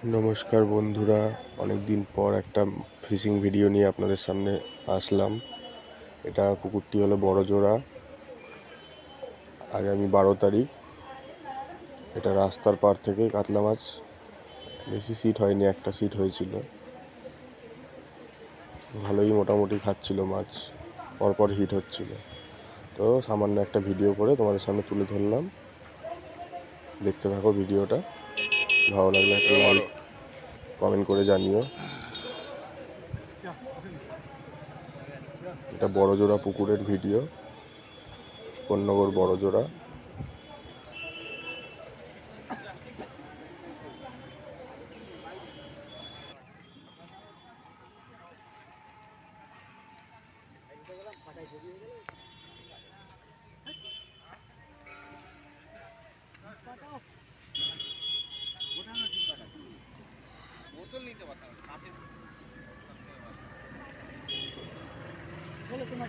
নমস্কার বন্ধুরা, অনেক দিন পর একটা ফিশিং ভিডিও নিয়ে আপনাদের সামনে আসলাম। এটা পুকুরটি হলো বড়জোড়া। আগামী 12 তারিখ এটা রাস্তার পার থেকে কাতলা মাছ, বেশি সিট হয়নি, একটা সিট হয়েছিল, ভালোই মোটামুটি খাচ্ছিল মাছ, পরপর হিট হচ্ছিল। তো সামান্য একটা ভিডিও করে তোমাদের সামনে তুলে ধরলাম। দেখতে থাকো ভিডিওটা, ভালো লাগলে একটা লাইক কমেন্ট করে জানিও। এটা বড়জোড়া পুকুরের ভিডিও, কোন্নগর বড়জোড়া। বোতল নিতে পারতাম কাঁচের বলে তোমার